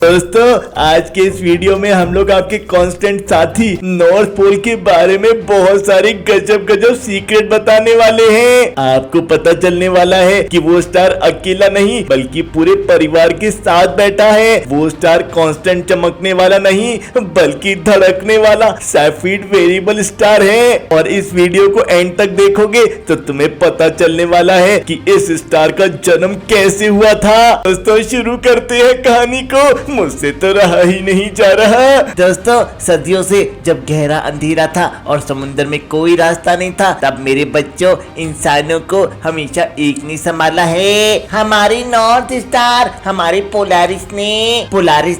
दोस्तों आज के इस वीडियो में हम लोग आपके कांस्टेंट साथी नॉर्थ पोल के बारे में बहुत सारे गजब गजब सीक्रेट बताने वाले हैं। आपको पता चलने वाला है कि वो स्टार अकेला नहीं बल्कि पूरे परिवार के साथ बैठा है। वो स्टार कांस्टेंट चमकने वाला नहीं बल्कि धड़कने वाला सैफीड वेरिएबल स्टार है। और इस वीडियो को एंड तक देखोगे तो तुम्हें पता चलने वाला है कि इस स्टार का जन्म कैसे हुआ था। दोस्तों शुरू करते हैं कहानी को, मुझसे तो रहा ही नहीं जा रहा। दोस्तों सदियों से जब गहरा अंधेरा था और समुद्र में कोई रास्ता नहीं था, तब मेरे बच्चों इंसानों को हमेशा एक ने संभाला है, हमारी नॉर्थ स्टार, हमारे पोलारिस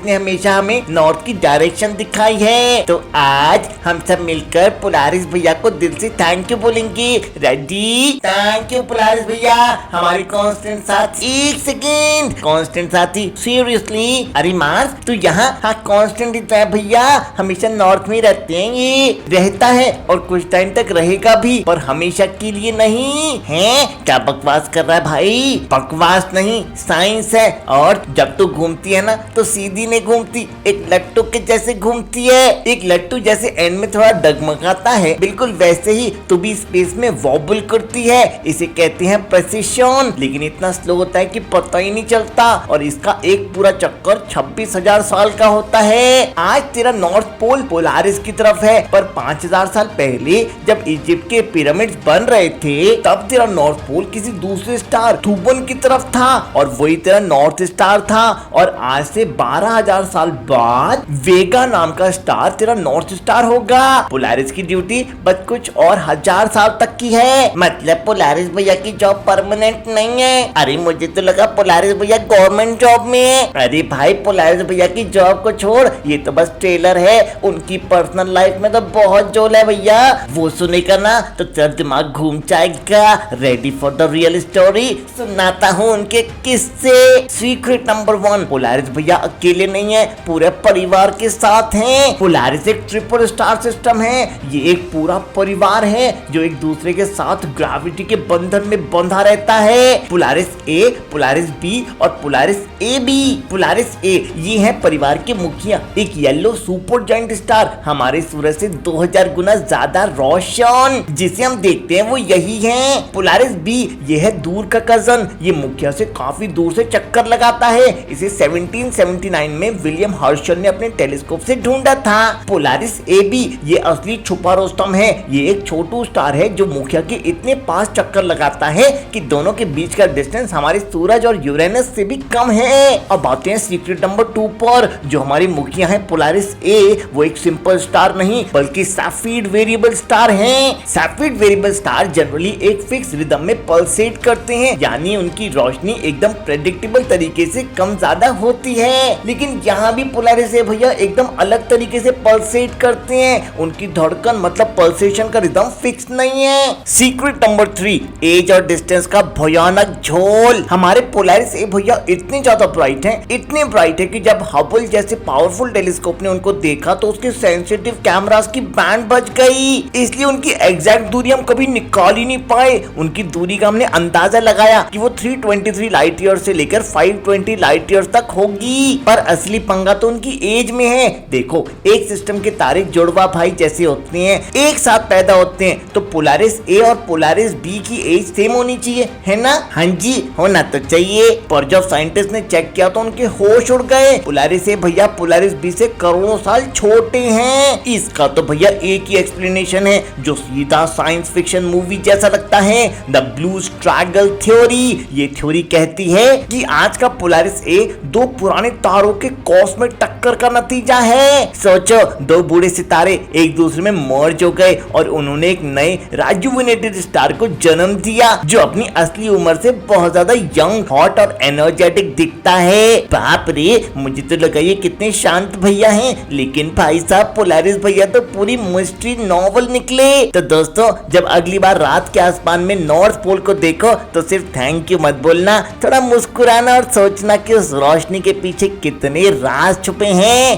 ने हमेशा हमें नॉर्थ की डायरेक्शन दिखाई है। तो आज हम सब मिलकर पोलारिस भैया को दिल से थैंक यू बोलेंगे। रेडी? थैंक यू पोलारिस भैया, हमारे कांस्टेंट साथी। एक सेकेंड, कांस्टेंट साथी सीरियसली? अरे मार्स तू यहाँ? हाँ कांस्टेंट ही तो है भैया, हमेशा नॉर्थ में रहते हैं, ये रहता है और कुछ टाइम तक रहेगा भी, पर हमेशा के लिए नहीं है। क्या बकवास कर रहा है भाई? बकवास नहीं, साइंस है। और जब तू घूमती है ना तो सीधी नहीं घूमती, एक लट्टू के जैसे घूमती है। एक लट्टू जैसे एंड में थोड़ा डगमगाता है, बिल्कुल वैसे ही तू भी स्पेस में वॉबल करती है। इसे कहते हैं प्रेसिशन, लेकिन इतना स्लो होता है कि पता ही नहीं चलता। और इसका एक पूरा चक्कर 26,000 साल का होता है। आज तेरा नॉर्थ पोल पोलारिस की तरफ है, पर 5,000 साल पहले जब इजिप्ट के पिरामिड्स बन रहे थे तब तेरा नॉर्थ पोल किसी दूसरे स्टार थूबन की तरफ था और वही तेरा नॉर्थ स्टार था। और आज से 12,000 साल बाद वेगा नाम का स्टार तेरा नॉर्थ स्टार होगा। पोलारिस की ड्यूटी बस कुछ और 1000 साल तक की है। मतलब पोलारिस भैया की जॉब परमानेंट नहीं है। अरे मुझे तो लगा पोलारिस भैया गवर्नमेंट जॉब में है। अरे भाई पोलारिस भैया की जॉब को छोड़, ये तो बस ट्रेलर है, उनकी पर्सनल लाइफ में तो बहुत जोल है भैया। वो सुनेगा ना तो तेरा दिमाग घूम जाएगा। Ready for the real story? सुनाता हूँ उनके किस्से। सीक्रेट नंबर 1, पोलारिस भैया अकेले नहीं है, पूरे परिवार के साथ हैं। पोलारिस एक ट्रिपल स्टार सिस्टम है। ये एक पूरा परिवार है जो एक दूसरे के साथ ग्रेविटी के बंधन में बंधा रहता है। पोलारिस ए, पोलारिस बी और पोलारिस ए बी। पोलारिस ए ये है परिवार के मुखिया, एक येलो सुपर जायंट स्टार, हमारे सूरज से 2000 गुना ज्यादा रोशन। जिसे हम देखते हैं वो यही है। पोलारिस बी ये है दूर का कजन, ये मुखिया से काफी दूर से चक्कर लगाता है। इसे 1779 में विलियम हर्शल ने अपने टेलीस्कोप से ढूंढा था। पोलारिस ए बी ये असली छुपा रोस्तम है। ये एक छोटू स्टार है जो मुखिया के इतने पास चक्कर लगाता है कि दोनों के बीच का डिस्टेंस हमारे सूरज और यूरेनस से भी कम है। अब आते हैं सीक्रेट नंबर 2 पर, जो हमारी मुखिया है पोलारिस ए। वो एक सिंपल स्टार नहीं बल्कि सैफीड वेरिएबल स्टार हैं। सैफीड वेरिएबल स्टार जनरली एक फिक्स रिदम में पल्सेट करते हैं, यानी उनकी रोशनी एकदम प्रेडिक्टेबल तरीके से कम ज्यादा होती है। लेकिन यहाँ भी पोलारिस ए भैया एकदम अलग तरीके से पल्सेट करते हैं। उनकी धड़कन मतलब पल्सेशन का रिदम फिक्स नहीं है। सीक्रेट नंबर 3, एज और डिस्टेंस का भयानक झोल। हमारे पोलारिस ए भैया इतने ज्यादा ब्राइट हैं, इतने ब्राइट है कि जब हबल जैसे पावरफुल टेलीस्कोप ने उनको देखा तो उसके सेंसिटिव कैमरास की बैंड बज गई। इसलिए उनकी एग्जैक्ट दूरी हम कभी निकाल ही नहीं पाए। उनकी दूरी का हमने अंदाजा लगाया कि वो 323 लाइट ईयर से लेकर 520 लाइट ईयर तक होगी, पर असली पंगा तो उनकी एज में है। देखो एक सिस्टम के तारे जुड़वा भाई जैसे होते हैं, एक साथ पैदा होते हैं, तो पोलारिस ए और पोलारिस बी की एज सेम होनी चाहिए, है ना? हाँ जी होना तो चाहिए। पर जब साइंटिस्ट ने चेक किया तो उनके होश उड़ गए। पोलारिस ए भैया पोलारिस बी से करोड़ों साल छोटे हैं। इसका तो भैया एक ही एक्सप्लेनेशन है जो सीधा साइंस फिक्शन मूवी जैसा लगता है, द ब्लू स्ट्रैगल थ्योरी। ये थ्योरी कहती है कि आज का पोलारिस ए 2 पुराने तारों के कॉस्मिक टक्कर का नतीजा है। सोचो 2 बूढ़े सितारे एक दूसरे में मर्ज हो गए और उन्होंने एक नए रेजुवेनेटेड स्टार को जन्म दिया जो अपनी असली उम्र से बहुत ज्यादा यंग, हॉट और एनर्जेटिक दिखता है। बाप रे, मुझे तो लगा ये कितने शांत भैया हैं, लेकिन भाई साहब पोलारिस भैया तो पूरी मिस्ट्री नॉवल निकले। तो दोस्तों जब अगली बार रात के आसमान में नॉर्थ पोल को देखो तो सिर्फ थैंक यू मत बोलना, थोड़ा मुस्कुराना और सोचना कि उस रोशनी के पीछे कितने राज छुपे हैं।